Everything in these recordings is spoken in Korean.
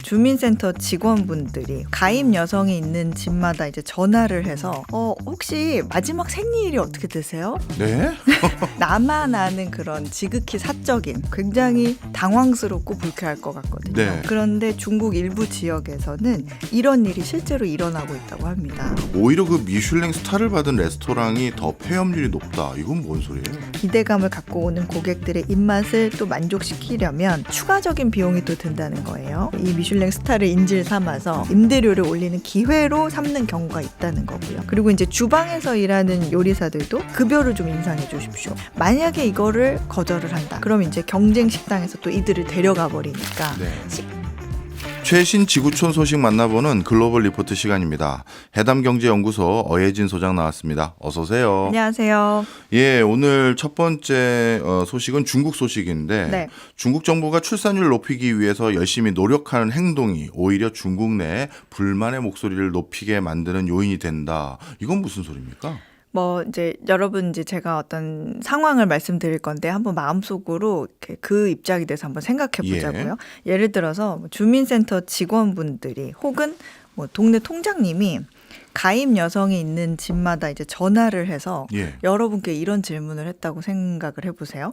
주민센터 직원분들이 가입 여성이 있는 집마다 이제 전화를 해서 혹시 마지막 생일이 어떻게 되세요? 네? 나만 아는 그런 지극히 사적인 굉장히 당황스럽고 불쾌할 것 같거든요. 네. 그런데 중국 일부 지역에서는 이런 일이 실제로 일어나고 있다고 합니다. 오히려 그 미슐랭 스타를 받은 레스토랑이 더 폐업률이 높다. 이건 뭔 소리예요? 기대감을 갖고 오는 고객들의 입맛을 또 만족시키려면 추가적인 비용이 또 든다는 거예요. 이 미슐랭 스타를 인질 삼아서 임대료를 올리는 기회로 삼는 경우가 있다는 거고요. 그리고 이제 주방에서 일하는 요리사들도 급여를 좀 인상해 주십시오. 만약에 이거를 거절을 한다. 그럼 이제 경쟁 식당에서 또 이들을 데려가 버리니까 네. 최신 지구촌 소식 만나보는 글로벌 리포트 시간입니다. 해담경제연구소 어혜진 소장 나왔습니다. 어서 오세요. 안녕하세요. 예, 오늘 첫 번째 소식은 중국 소식인데 네. 중국 정부가 출산율 높이기 위해서 열심히 노력하는 행동이 오히려 중국 내에 불만의 목소리를 높이게 만드는 요인이 된다. 이건 무슨 소리입니까? 이제 여러분 이제 제가 어떤 상황을 말씀드릴 건데 한번 마음속으로 이렇게 그 입장에 대해서 한번 생각해 보자고요. 예를 들어서 주민센터 직원분들이 혹은 동네 통장님이 가입 여성이 있는 집마다 이제 전화를 해서 여러분께 이런 질문을 했다고 생각을 해보세요.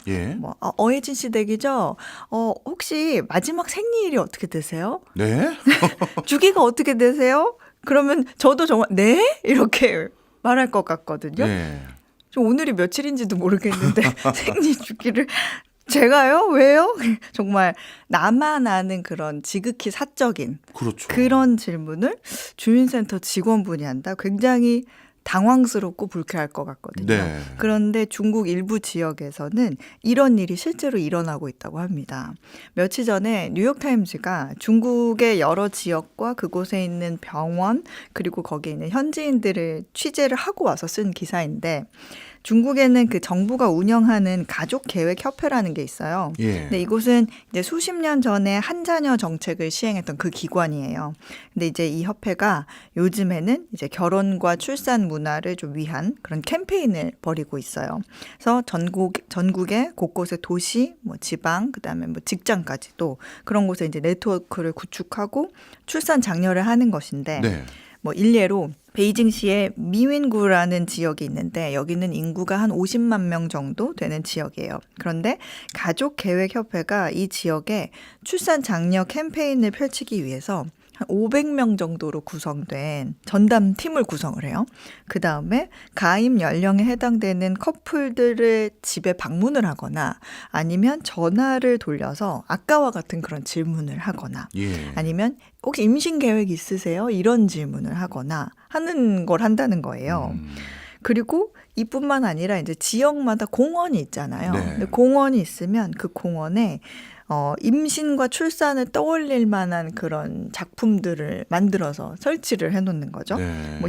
어혜진 씨 댁이죠? 혹시 마지막 생일이 어떻게 되세요? 네? 주기가 어떻게 되세요? 그러면 저도 정말 네? 이렇게 말할 것 같거든요. 저 오늘이 며칠인지도 모르겠는데 생리 주기를 제가요? 왜요? 정말 나만 아는 그런 지극히 사적인 그렇죠. 그런 질문을 주민센터 직원분이 한다. 굉장히 당황스럽고 불쾌할 것 같거든요. 네. 그런데 중국 일부 지역에서는 이런 일이 실제로 일어나고 있다고 합니다. 며칠 전에 뉴욕타임즈가 중국의 여러 지역과 그곳에 있는 병원 그리고 거기에 있는 현지인들을 취재를 하고 와서 쓴 기사인데 중국에는 그 정부가 운영하는 가족계획협회라는 게 있어요. 근데 이곳은 이제 수십 년 전에 한 자녀 정책을 시행했던 그 기관이에요. 근데 이제 이 협회가 요즘에는 이제 결혼과 출산 문화를 좀 위한 그런 캠페인을 벌이고 있어요. 그래서 전국의 곳곳의 도시, 지방, 그다음에 직장까지도 그런 곳에 이제 네트워크를 구축하고 출산 장려를 하는 것인데 일례로 베이징시의 미윈구라는 지역이 있는데 여기는 인구가 한 50만 명 정도 되는 지역이에요. 그런데 가족계획협회가 이 지역에 출산 장려 캠페인을 펼치기 위해서 한 500명 정도로 구성된 전담팀을 구성을 해요. 그다음에 가입 연령에 해당되는 커플들을 집에 방문을 하거나 아니면 전화를 돌려서 아까와 같은 그런 질문을 하거나 아니면 혹시 임신 계획 있으세요? 이런 질문을 하거나 하는 걸 한다는 거예요. 그리고 이뿐만 아니라 이제 지역마다 공원이 있잖아요. 근데 공원이 있으면 그 공원에 임신과 출산을 떠올릴 만한 그런 작품들을 만들어서 설치를 해놓는 거죠.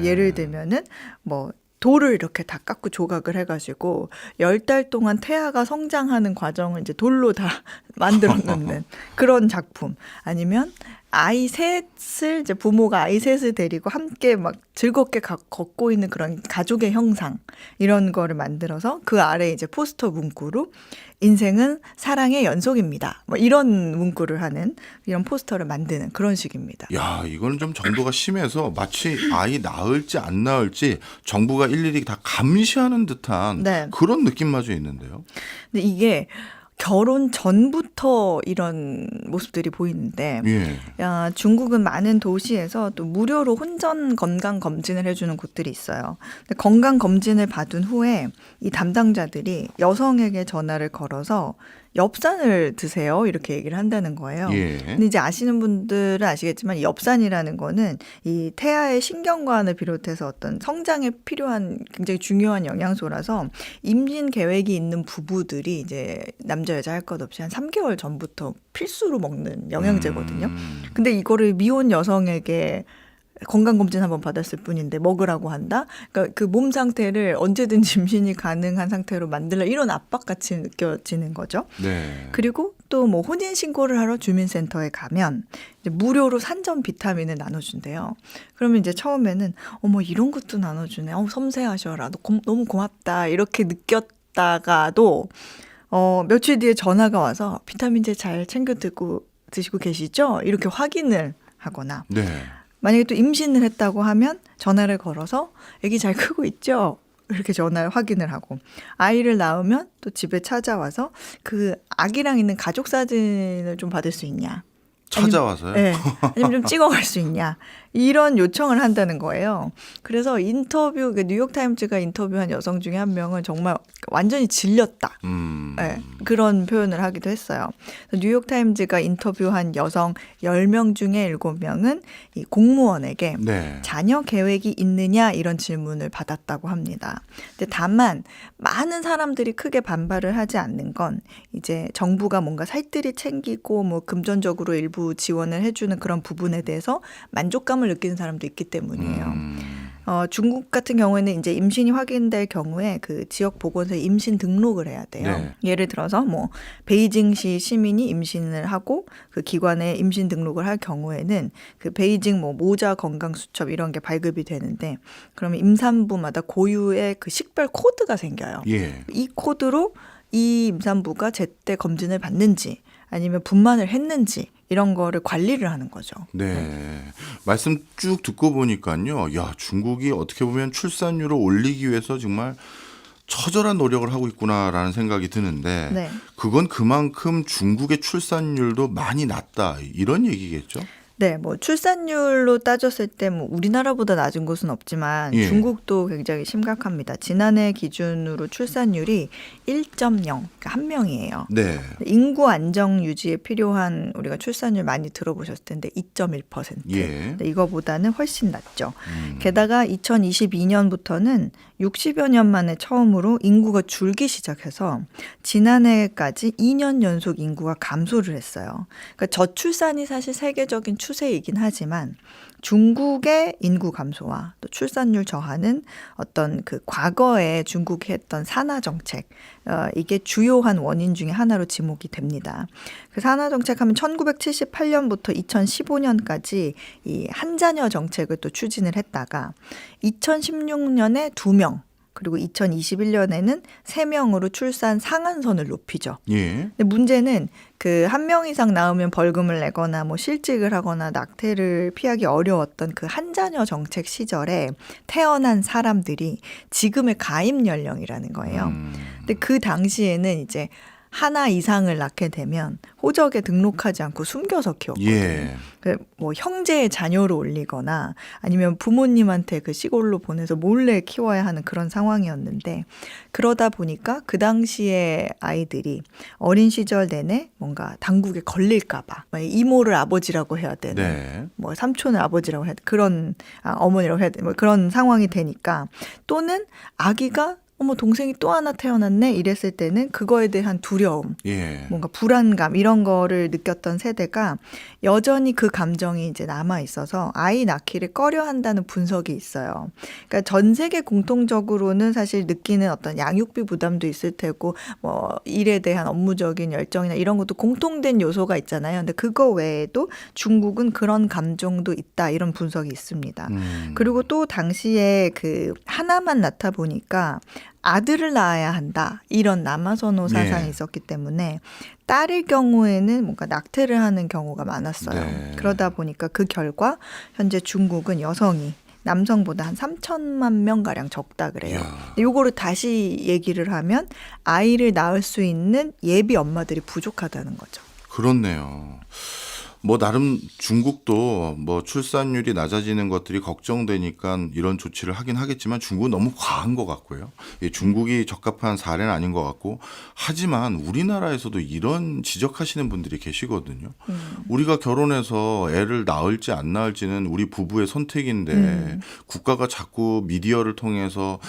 예를 들면은 돌을 이렇게 다 깎고 조각을 해가지고 10달 동안 태아가 성장하는 과정을 이제 돌로 다 만들어 놓는 그런 작품. 아니면 아이 셋을 이제 부모가 아이 셋을 데리고 함께 막 즐겁게 걷고 있는 그런 가족의 형상 이런 거를 만들어서 그 아래 이제 포스터 문구로 인생은 사랑의 연속입니다. 이런 문구를 하는 이런 포스터를 만드는 그런 식입니다. 야, 이거는 좀 정도가 심해서 마치 아이 낳을지 안 낳을지 정부가 일일이 다 감시하는 듯한 그런 느낌마저 있는데요. 근데 이게 결혼 전부터 이런 모습들이 보이는데 중국은 많은 도시에서 또 무료로 혼전 건강 검진을 해주는 곳들이 있어요. 근데 건강 검진을 받은 후에 이 담당자들이 여성에게 전화를 걸어서 엽산을 드세요 이렇게 얘기를 한다는 거예요. 근데 이제 아시는 분들은 아시겠지만 이 엽산이라는 거는 이 태아의 신경관을 비롯해서 어떤 성장에 필요한 굉장히 중요한 영양소라서 임신 계획이 있는 부부들이 이제 남자 여자 할 것 없이 한 3개월 전부터 필수로 먹는 영양제거든요. 근데 이거를 미혼 여성에게 건강검진 한번 받았을 뿐인데 먹으라고 한다? 그러니까 그 몸 상태를 언제든지 임신이 가능한 상태로 만들라 이런 압박같이 느껴지는 거죠. 그리고 또 혼인신고를 하러 주민센터에 가면 이제 무료로 산전 비타민을 나눠준대요. 그러면 이제 처음에는 이런 것도 나눠주네. 섬세하셔라. 너무 고맙다. 이렇게 느꼈다가도 며칠 뒤에 전화가 와서 비타민제 잘 챙겨 드고 드시고 계시죠? 이렇게 확인을 하거나 네. 만약에 또 임신을 했다고 하면 전화를 걸어서 아기 잘 크고 있죠? 이렇게 전화를 확인을 하고 아이를 낳으면 또 집에 찾아와서 그 아기랑 있는 가족 사진을 좀 받을 수 있냐? 찾아와서요? 네. 아니면 좀 찍어갈 수 있냐? 이런 요청을 한다는 거예요. 그래서 인터뷰, 뉴욕타임즈가 인터뷰한 여성 중에 한 명은 정말 완전히 질렸다. 네, 그런 표현을 하기도 했어요. 뉴욕타임즈가 인터뷰한 여성 10명 중에 7명은 이 공무원에게 네. 자녀 계획이 있느냐 이런 질문을 받았다고 합니다. 근데 다만 많은 사람들이 크게 반발을 하지 않는 건 이제 정부가 뭔가 살뜰히 챙기고 뭐 금전적으로 일부 지원을 해주는 그런 부분에 대해서 만족감을 느끼는 사람도 있기 때문이에요. 중국 같은 경우에는 이제 임신이 확인될 경우에 그 지역 보건소에 임신 등록을 해야 돼요. 네. 예를 들어서 뭐 베이징시 시민이 임신을 하고 그 기관에 임신 등록을 할 경우에는 그 베이징 뭐 모자 건강 수첩 이런 게 발급이 되는데 그러면 임산부마다 고유의 그 식별 코드가 생겨요. 예. 이 코드로 이 임산부가 제때 검진을 받는지 아니면 분만을 했는지 이런 거를 관리를 하는 거죠. 네. 말씀 쭉 듣고 보니까요. 야, 중국이 어떻게 보면 출산율을 올리기 위해서 정말 처절한 노력을 하고 있구나라는 생각이 드는데 네. 그건 그만큼 중국의 출산율도 많이 낮다 이런 얘기겠죠? 네, 뭐 출산율로 따졌을 때 뭐 우리나라보다 낮은 곳은 없지만 예. 중국도 굉장히 심각합니다. 지난해 기준으로 출산율이 1.0, 그러니까 한 명이에요. 네. 인구 안정 유지에 필요한 우리가 출산율 많이 들어보셨을 텐데 2.1%. 예. 근데 이거보다는 훨씬 낮죠. 게다가 2022년부터는 60여 년 만에 처음으로 인구가 줄기 시작해서 지난해까지 2년 연속 인구가 감소를 했어요. 그러니까 저출산이 사실 세계적인 추세이긴 하지만 중국의 인구 감소와 또 출산율 저하는 어떤 그 과거에 중국이 했던 산하 정책 이게 주요한 원인 중에 하나로 지목이 됩니다. 그 산하 정책하면 1978년부터 2015년까지 이 한자녀 정책을 또 추진을 했다가 2016년에 2명 그리고 2021년에는 3명으로 출산 상한선을 높이죠. 예. 근데 문제는 그 1명 이상 낳으면 벌금을 내거나 뭐 실직을 하거나 낙태를 피하기 어려웠던 그 한자녀 정책 시절에 태어난 사람들이 지금의 가입 연령이라는 거예요. 근데 그 당시에는 이제 하나 이상을 낳게 되면 호적에 등록하지 않고 숨겨서 키웠거든요. 예. 뭐 형제의 자녀를 올리거나 아니면 부모님한테 그 시골로 보내서 몰래 키워야 하는 그런 상황이었는데 그러다 보니까 그 당시에 아이들이 어린 시절 내내 뭔가 당국에 걸릴까 봐 이모를 아버지라고 해야 되는 네. 뭐 삼촌을 아버지라고 해야 돼 그런 어머니라고 해야 돼 뭐 그런 상황이 되니까 또는 아기가 어머 동생이 또 하나 태어났네 이랬을 때는 그거에 대한 두려움 예. 뭔가 불안감 이런 거를 느꼈던 세대가 여전히 그 감정이 이제 남아 있어서 아이 낳기를 꺼려한다는 분석이 있어요. 그러니까 전 세계 공통적으로는 사실 느끼는 어떤 양육비 부담도 있을 테고 뭐 일에 대한 업무적인 열정이나 이런 것도 공통된 요소가 있잖아요. 근데 그거 외에도 중국은 그런 감정도 있다 이런 분석이 있습니다. 그리고 또 당시에 그 하나만 낳다 보니까 아들을 낳아야 한다 이런 남아선호 사상이 예. 있었기 때문에 딸일 경우에는 뭔가 낙태를 하는 경우가 많았어요. 네. 그러다 보니까 그 결과 현재 중국은 여성이 남성보다 한 3천만 명가량 적다 그래요. 이야. 요거를 다시 얘기를 하면 아이를 낳을 수 있는 예비 엄마들이 부족하다는 거죠. 그렇네요. 뭐 나름 중국도 뭐 출산율이 낮아지는 것들이 걱정되니까 이런 조치를 하긴 하겠지만 중국은 너무 과한 것 같고요. 중국이 적합한 사례는 아닌 것 같고 하지만 우리나라에서도 이런 지적하시는 분들이 계시거든요. 우리가 결혼해서 애를 낳을지 안 낳을지는 우리 부부의 선택인데 국가가 자꾸 미디어를 통해서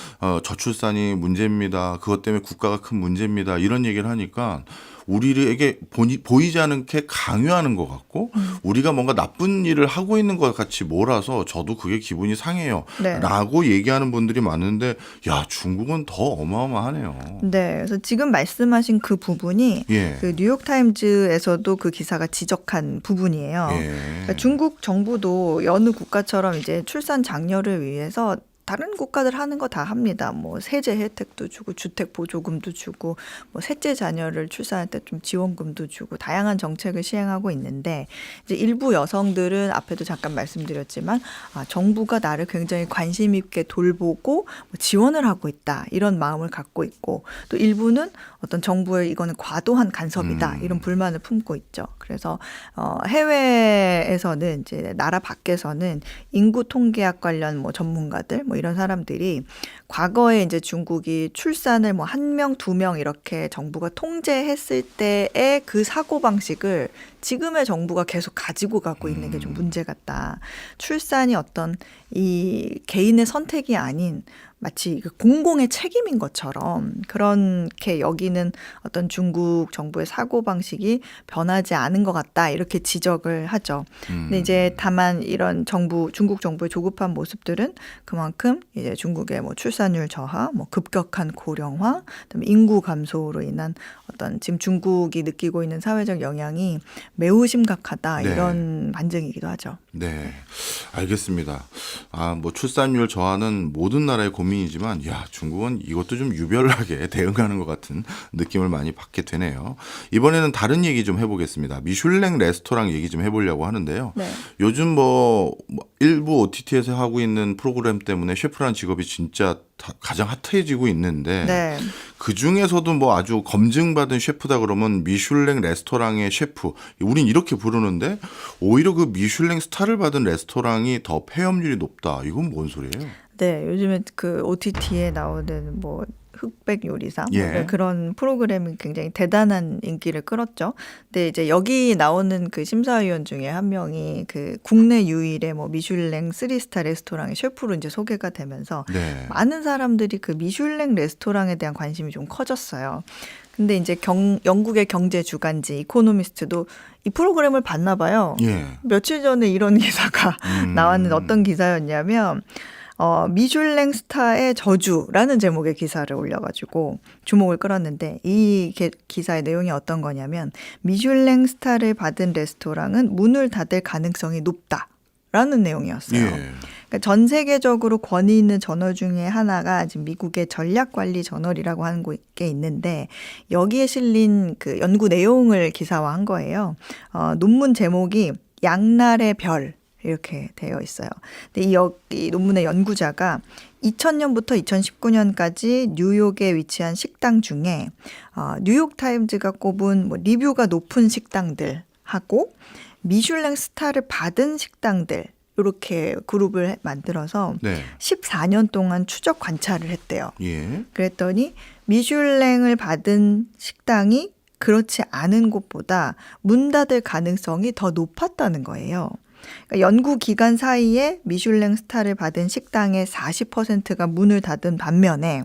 저출산이 문제입니다. 그것 때문에 국가가 큰 문제입니다. 이런 얘기를 하니까 우리에게 보이지 않게 강요하는 것 같고 우리가 뭔가 나쁜 일을 하고 있는 것 같이 몰아서 저도 그게 기분이 상해요. 네. 라고 얘기하는 분들이 많은데 야 중국은 더 어마어마하네요. 네, 그래서 지금 말씀하신 그 부분이 예. 그 뉴욕타임즈에서도 그 기사가 지적한 부분이에요. 예. 그러니까 중국 정부도 여느 국가처럼 이제 출산 장려를 위해서 다른 국가들 하는 거 다 합니다. 뭐 세제 혜택도 주고 주택 보조금도 주고 뭐 셋째 자녀를 출산할 때 좀 지원금도 주고 다양한 정책을 시행하고 있는데 이제 일부 여성들은 앞에도 잠깐 말씀드렸지만 정부가 나를 굉장히 관심 있게 돌보고 뭐 지원을 하고 있다 이런 마음을 갖고 있고 또 일부는 어떤 정부의 이거는 과도한 간섭이다 이런 불만을 품고 있죠. 그래서 해외에서는 이제 나라 밖에서는 인구 통계학 관련 뭐 전문가들 뭐 이런 사람들이 과거에 이제 중국이 출산을 뭐 1명, 2명 이렇게 정부가 통제했을 때의 그 사고 방식을 지금의 정부가 계속 가지고 가고 있는 게 좀 문제 같다. 출산이 어떤 이 개인의 선택이 아닌 마치 공공의 책임인 것처럼 그렇게 여기는 어떤 중국 정부의 사고방식이 변하지 않은 것 같다 이렇게 지적을 하죠. 근데 이제 다만 이런 중국 정부의 조급한 모습들은 그만큼 이제 중국의 뭐 출산율 저하, 뭐 급격한 고령화, 그다음에 인구 감소로 인한 어떤 지금 중국이 느끼고 있는 사회적 영향이 매우 심각하다 이런 반증이기도 하죠. 네, 알겠습니다. 뭐 출산율 저하는 모든 나라의 고민이지만, 중국은 이것도 좀 유별나게 대응하는 것 같은 느낌을 많이 받게 되네요. 이번에는 다른 얘기 좀 해보겠습니다. 미슐랭 레스토랑 얘기 좀 해보려고 하는데요. 네. 요즘 뭐 일부 OTT에서 하고 있는 프로그램 때문에 셰프라는 직업이 진짜 가장 핫해지고 있는데 네. 그 중에서도 뭐 아주 검증받은 셰프다 그러면 미슐랭 레스토랑의 셰프, 우린 이렇게 부르는데 오히려 그 미슐랭 스타를 받은 레스토랑이 더 폐업률이 높다. 이건 뭔 소리예요? 네, 요즘에 그 OTT에 나오는 뭐 흑백 요리사 예. 그런 프로그램이 굉장히 대단한 인기를 끌었죠. 근데 이제 여기 나오는 그 심사위원 중에 한 명이 그 국내 유일의 뭐 미슐랭 3스타 레스토랑의 셰프로 이제 소개가 되면서 네. 많은 사람들이 그 미슐랭 레스토랑에 대한 관심이 좀 커졌어요. 근데 이제 영국의 경제 주간지 이코노미스트도 이 프로그램을 봤나 봐요. 예. 며칠 전에 이런 기사가 나왔는데 어떤 기사였냐면 미슐랭 스타의 저주라는 제목의 기사를 올려가지고 주목을 끌었는데 이 기사의 내용이 어떤 거냐면 미슐랭 스타를 받은 레스토랑은 문을 닫을 가능성이 높다라는 내용이었어요. 예. 그러니까 전 세계적으로 권위 있는 저널 중에 하나가 지금 미국의 전략관리 저널이라고 하는 게 있는데 여기에 실린 그 연구 내용을 기사화한 거예요. 논문 제목이 양날의 별 이렇게 되어 있어요. 근데 이 논문의 연구자가 2000년부터 2019년까지 뉴욕에 위치한 식당 중에 뉴욕타임즈가 꼽은 뭐 리뷰가 높은 식당들하고 미슐랭 스타를 받은 식당들 이렇게 그룹을 만들어서 네. 14년 동안 추적 관찰을 했대요. 예. 그랬더니 미슐랭을 받은 식당이 그렇지 않은 곳보다 문 닫을 가능성이 더 높았다는 거예요. 그러니까 연구 기간 사이에 미슐랭 스타를 받은 식당의 40%가 문을 닫은 반면에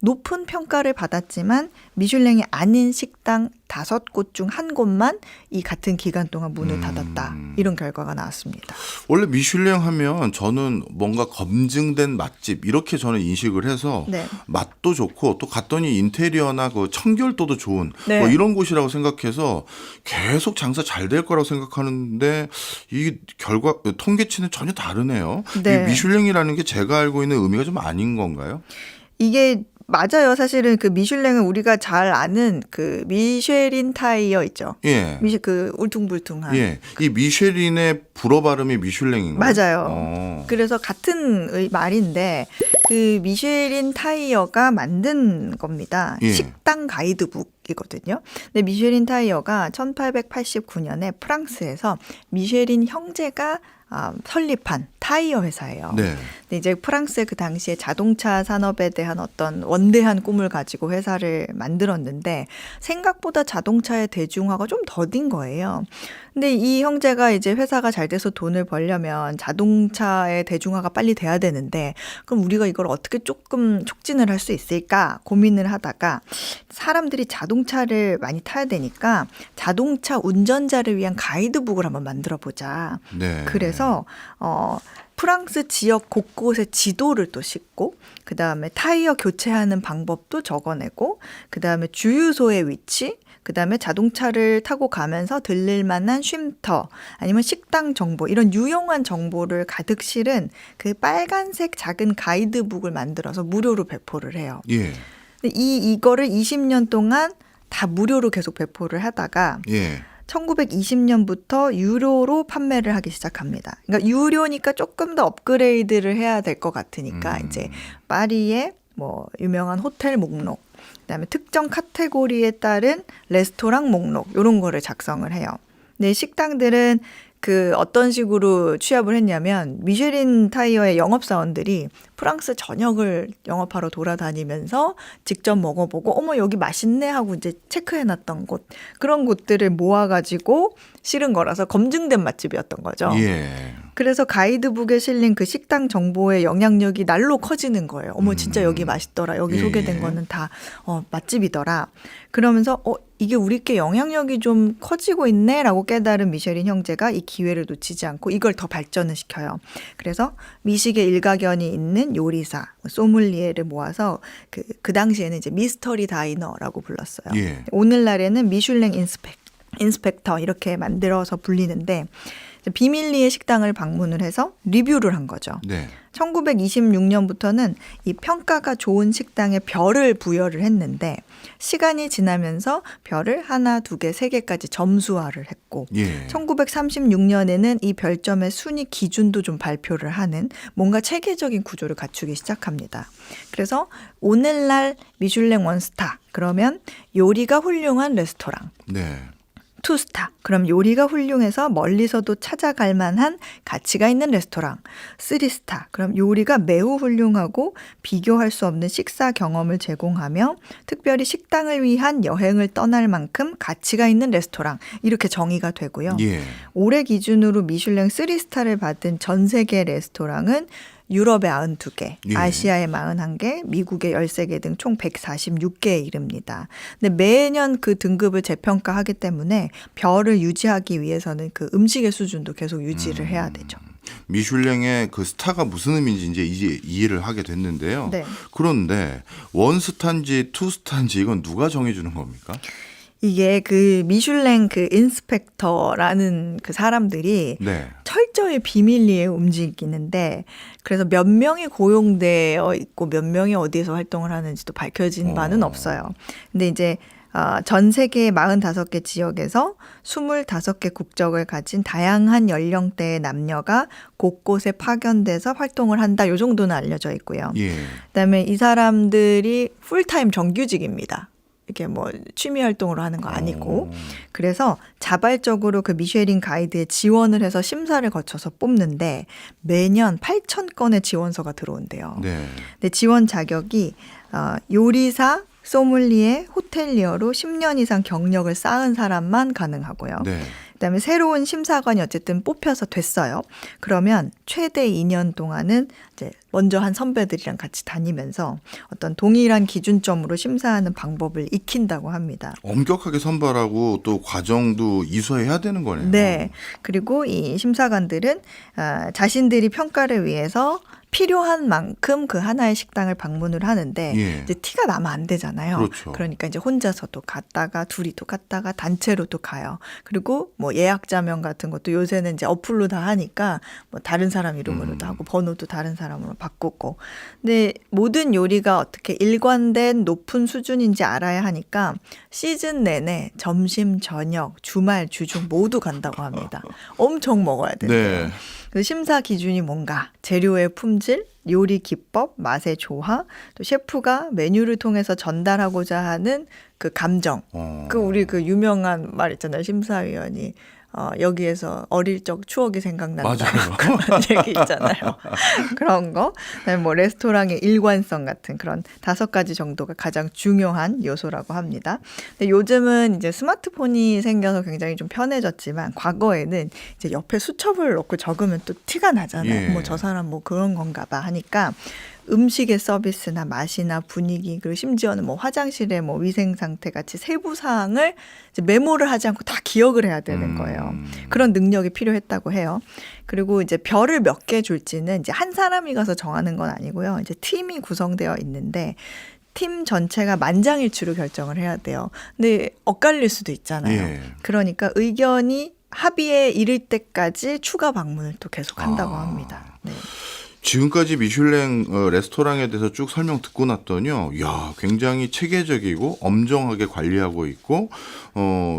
높은 평가를 받았지만 미슐랭이 아닌 식당 5곳 중 한 곳만 이 같은 기간 동안 문을 닫았다. 이런 결과가 나왔습니다. 원래 미슐랭 하면 저는 뭔가 검증된 맛집 이렇게 저는 인식을 해서 네. 맛도 좋고 또 갔더니 인테리어나 그 청결도도 좋은 네. 뭐 이런 곳이라고 생각해서 계속 장사 잘 될 거라고 생각하는데 이 결과 통계치는 전혀 다르네요. 네. 이 미슐랭이라는 게 제가 알고 있는 의미가 좀 아닌 건가요? 이게 맞아요. 사실은 그 미슐랭은 우리가 잘 아는 그 미쉐린 타이어 있죠. 예. 그 울퉁불퉁한. 예. 이 미쉐린의 불어 발음이 미슐랭인가요? 맞아요. 그래서 같은 말인데 그 미쉐린 타이어가 만든 겁니다. 예. 식당 가이드북이거든요. 근데 미쉐린 타이어가 1889년에 프랑스에서 미쉐린 형제가 설립한 타이어 회사예요. 네. 근데 이제 프랑스의 그 당시에 자동차 산업에 대한 어떤 원대한 꿈을 가지고 회사를 만들었는데 생각보다 자동차의 대중화가 좀 더딘 거예요. 근데 이 형제가 이제 회사가 잘 돼서 돈을 벌려면 자동차의 대중화가 빨리 돼야 되는데 그럼 우리가 이걸 어떻게 조금 촉진을 할 수 있을까 고민을 하다가 사람들이 자동차를 많이 타야 되니까 자동차 운전자를 위한 가이드북을 한번 만들어 보자. 네. 그래서 프랑스 지역 곳곳에 지도를 또 싣고 그다음에 타이어 교체하는 방법도 적어내고 그다음에 주유소의 위치 그다음에 자동차를 타고 가면서 들릴 만한 쉼터, 아니면 식당 정보, 이런 유용한 정보를 가득 실은 그 빨간색 작은 가이드북을 만들어서 무료로 배포를 해요. 예. 근데 이거를 20년 동안 다 무료로 계속 배포를 하다가 예. 1920년부터 유료로 판매를 하기 시작합니다. 그러니까 유료니까 조금 더 업그레이드를 해야 될 것 같으니까 이제 파리의 뭐 유명한 호텔 목록, 그다음에 특정 카테고리에 따른 레스토랑 목록, 이런 거를 작성을 해요. 근데 식당들은 그 어떤 식으로 취합을 했냐면 미쉐린 타이어의 영업사원들이 프랑스 전역을 영업하러 돌아다니면서 직접 먹어보고 어머 여기 맛있네 하고 이제 체크해놨던 곳, 그런 곳들을 모아가지고 실은 거라서 검증된 맛집이었던 거죠. 예. 그래서 가이드북에 실린 그 식당 정보의 영향력이 날로 커지는 거예요. 어머 진짜 여기 맛있더라. 여기 예. 소개된 거는 다 맛집이더라. 그러면서 이게 우리께 영향력이 좀 커지고 있네라고 깨달은 미쉐린 형제가 이 기회를 놓치지 않고 이걸 더 발전을 시켜요. 그래서 미식의 일가견이 있는 요리사, 소믈리에를 모아서 그 당시에는 이제 미스터리 다이너라고 불렀어요. 예. 오늘날에는 미슐랭 인스펙터 이렇게 만들어서 불리는데 비밀리에 식당을 방문을 해서 리뷰를 한 거죠. 네. 1926년부터는 이 평가가 좋은 식당에 별을 부여를 했는데 시간이 지나면서 별을 1, 2개, 3개까지 점수화를 했고 예. 1936년에는 이 별점의 순위 기준도 좀 발표를 하는 뭔가 체계적인 구조를 갖추기 시작합니다. 그래서 오늘날 미슐랭 원스타 그러면 요리가 훌륭한 레스토랑, 네. 투스타, 그럼 요리가 훌륭해서 멀리서도 찾아갈 만한 가치가 있는 레스토랑. 쓰리스타, 그럼 요리가 매우 훌륭하고 비교할 수 없는 식사 경험을 제공하며 특별히 식당을 위한 여행을 떠날 만큼 가치가 있는 레스토랑. 이렇게 정의가 되고요. 예. 올해 기준으로 미슐랭 3스타를 받은 전 세계 레스토랑은 유럽의 92개, 예. 아시아의 41개, 미국의 13개 등 총 146개에 이릅니다. 근데 매년 그 등급을 재평가하기 때문에 별을 유지하기 위해서는 그 음식의 수준도 계속 유지를 해야 되죠. 미슐랭의 그 스타가 무슨 의미인지 이제 이해를 하게 됐는데요. 네. 그런데 원스타인지 투스타인지 이건 누가 정해주는 겁니까? 이게 그 미슐랭 그 인스펙터라는 그 사람들이 네. 철저히 비밀리에 움직이는데 그래서 몇 명이 고용되어 있고 몇 명이 어디에서 활동을 하는지도 밝혀진 바는 없어요. 근데 이제 전 세계 45개 지역에서 25개 국적을 가진 다양한 연령대의 남녀가 곳곳에 파견돼서 활동을 한다. 요 정도는 알려져 있고요. 예. 그다음에 이 사람들이 풀타임 정규직입니다. 이렇게 뭐 취미 활동으로 하는 거 아니고. 그래서 자발적으로 그 미쉐린 가이드에 지원을 해서 심사를 거쳐서 뽑는데 매년 8,000건의 지원서가 들어온대요. 네. 근데 지원 자격이 요리사, 소믈리에, 호텔리어로 10년 이상 경력을 쌓은 사람만 가능하고요. 네. 그다음에 새로운 심사관이 어쨌든 뽑혀서 됐어요. 그러면 최대 2년 동안은 이제 먼저 한 선배들이랑 같이 다니면서 어떤 동일한 기준점으로 심사하는 방법을 익힌다고 합니다. 엄격하게 선발하고 또 과정도 이수해야 되는 거네요. 네. 그리고 이 심사관들은 자신들이 평가를 위해서 필요한 만큼 그 하나의 식당을 방문을 하는데 예. 이제 티가 나면 안 되잖아요. 그렇죠. 그러니까 이제 혼자서도 갔다가 둘이도 갔다가 단체로도 가요. 그리고 뭐 예약자명 같은 것도 요새는 이제 어플로 다 하니까 뭐 다른 사람 이름으로도 하고 번호도 다른 사람으로 바꾸고. 근데 모든 요리가 어떻게 일관된 높은 수준인지 알아야 하니까 시즌 내내 점심, 저녁, 주말, 주중 모두 간다고 합니다. 엄청 먹어야 된대요. 네. 그 심사 기준이 뭔가 재료의 품질, 요리 기법, 맛의 조화, 또 셰프가 메뉴를 통해서 전달하고자 하는 그 감정. 그 우리 그 유명한 말 있잖아요. 심사위원이 여기에서 어릴 적 추억이 생각난다. 맞아요. 그런 얘기 있잖아요. 그런 거. 그다음에 뭐 레스토랑의 일관성 같은 그런 5가지 정도가 가장 중요한 요소라고 합니다. 근데 요즘은 이제 스마트폰이 생겨서 굉장히 좀 편해졌지만 과거에는 이제 옆에 수첩을 놓고 적으면 또 티가 나잖아요. 예. 뭐 저 사람 뭐 그런 건가 봐 하니까 음식의 서비스나 맛이나 분위기 그리고 심지어는 뭐 화장실의 뭐 위생 상태 같이 세부 사항을 이제 메모를 하지 않고 다 기억을 해야 되는 거예요. 그런 능력이 필요했다고 해요. 그리고 이제 별을 몇 개 줄지는 이제 한 사람이 가서 정하는 건 아니고요. 이제 팀이 구성되어 있는데 팀 전체가 만장일치로 결정을 해야 돼요. 근데 엇갈릴 수도 있잖아요. 예. 그러니까 의견이 합의에 이를 때까지 추가 방문을 또 계속 한다고 합니다. 네. 지금까지 미슐랭 레스토랑에 대해서 쭉 설명 듣고 났더니요. 야, 굉장히 체계적이고 엄정하게 관리하고 있고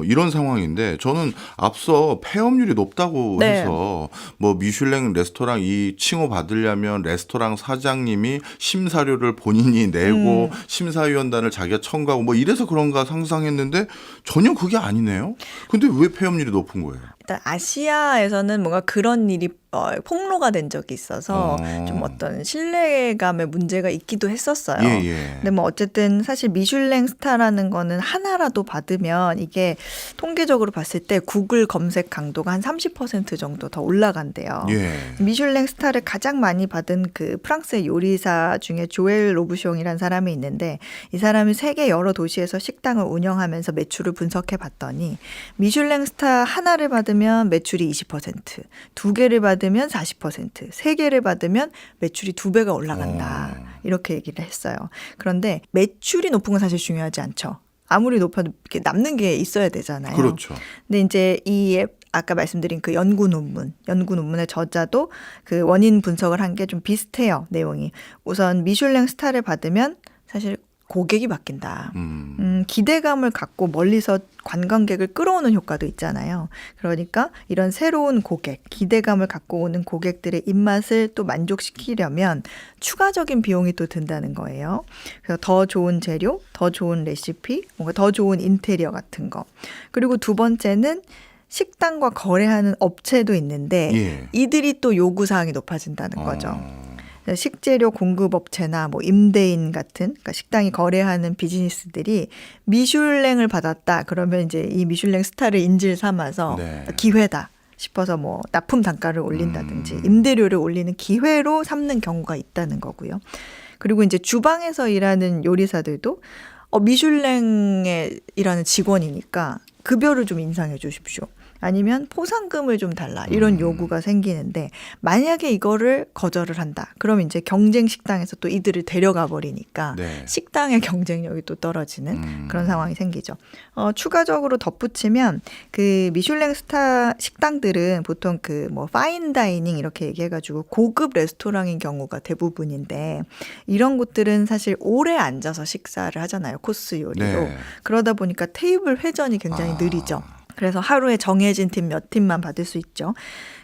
이런 상황인데 저는 앞서 폐업률이 높다고 네. 해서 뭐 미슐랭 레스토랑 이 칭호 받으려면 레스토랑 사장님이 심사료를 본인이 내고 심사위원단을 자기가 청구하고 뭐 이래서 그런가 상상했는데 전혀 그게 아니네요. 근데 왜 폐업률이 높은 거예요? 일단 아시아에서는 뭔가 그런 일이 폭로가 된 적이 있어서 좀 어떤 신뢰감의 문제가 있기도 했었어요. 예, 예. 근데 뭐 어쨌든 사실 미슐랭 스타라는 거는 하나라도 받으면 이게 통계적으로 봤을 때 구글 검색 강도가 한 30% 정도 더 올라간대요. 예. 미슐랭 스타를 가장 많이 받은 그 프랑스의 요리사 중에 조엘 로부숑이라는 사람이 있는데 이 사람이 세계 여러 도시에서 식당을 운영하면서 매출을 분석해 봤더니 미슐랭 스타 하나를 받으면 매출이 20%, 두 개를 받으면 40%, 세 개를 받으면 매출이 2배가 올라간다. 이렇게 얘기를 했어요. 그런데 매출이 높은 건 사실 중요하지 않죠. 아무리 높아도 이렇게 남는 게 있어야 되잖아요. 그렇죠. 근데 이제 이 아까 말씀드린 그 연구 논문의 저자도 그 원인 분석을 한 게 좀 비슷해요. 내용이. 우선 미슐랭 스타를 받으면 사실 고객이 바뀐다. 기대감을 갖고 멀리서 관광객을 끌어오는 효과도 있잖아요. 그러니까 이런 새로운 고객, 기대감을 갖고 오는 고객들의 입맛을 또 만족시키려면 추가적인 비용이 또 든다는 거예요. 그래서 더 좋은 재료, 더 좋은 레시피, 뭔가 더 좋은 인테리어 같은 거. 그리고 두 번째는 식당과 거래하는 업체도 있는데 예. 이들이 또 요구사항이 높아진다는 거죠. 식재료 공급업체나 뭐 임대인 같은 그러니까 식당이 거래하는 비즈니스들이 미슐랭을 받았다. 그러면 이제 이 미슐랭 스타를 인질 삼아서 네. 기회다 싶어서 뭐 납품 단가를 올린다든지 임대료를 올리는 기회로 삼는 경우가 있다는 거고요. 그리고 이제 주방에서 일하는 요리사들도 미슐랭에 일하는 직원이니까 급여를 좀 인상해 주십시오. 아니면 포상금을 좀 달라 이런 요구가 생기는데 만약에 이거를 거절을 한다. 그럼 이제 경쟁 식당에서 또 이들을 데려가 버리니까 네. 식당의 경쟁력이 또 떨어지는 그런 상황이 생기죠. 추가적으로 덧붙이면 그 미슐랭 스타 식당들은 보통 그 뭐 파인 다이닝 이렇게 얘기해가지고 고급 레스토랑인 경우가 대부분인데 이런 곳들은 사실 오래 앉아서 식사를 하잖아요. 코스 요리로. 네. 그러다 보니까 테이블 회전이 굉장히 느리죠. 그래서 하루에 정해진 팀 몇 팀만 받을 수 있죠.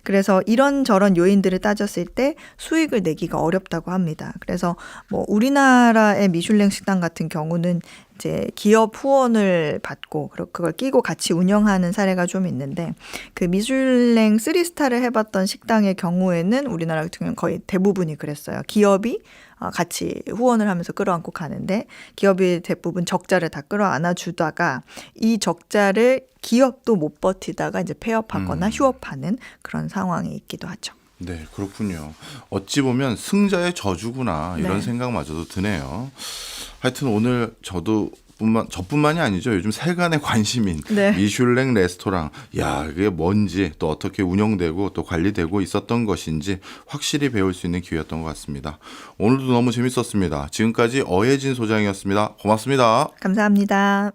그래서 이런저런 요인들을 따졌을 때 수익을 내기가 어렵다고 합니다. 그래서 뭐 우리나라의 미슐랭 식당 같은 경우는 이제 기업 후원을 받고 그걸 끼고 같이 운영하는 사례가 좀 있는데 그 미슐랭 3스타를 해봤던 식당의 경우에는 우리나라 같은 경우는 거의 대부분이 그랬어요. 기업이 같이 후원을 하면서 끌어안고 가는데 기업이 대부분 적자를 다 끌어안아 주다가 이 적자를 기업도 못 버티다가 이제 폐업하거나 휴업하는 그런 상황이 있기도 하죠. 네, 그렇군요. 어찌 보면 승자의 저주구나 이런 네. 생각마저도 드네요. 하여튼 오늘 저뿐만이 아니죠. 요즘 세간의 관심인 네. 미슐랭 레스토랑. 야, 그게 뭔지 또 어떻게 운영되고 또 관리되고 있었던 것인지 확실히 배울 수 있는 기회였던 것 같습니다. 오늘도 너무 재밌었습니다. 지금까지 어예진 소장이었습니다. 고맙습니다. 감사합니다.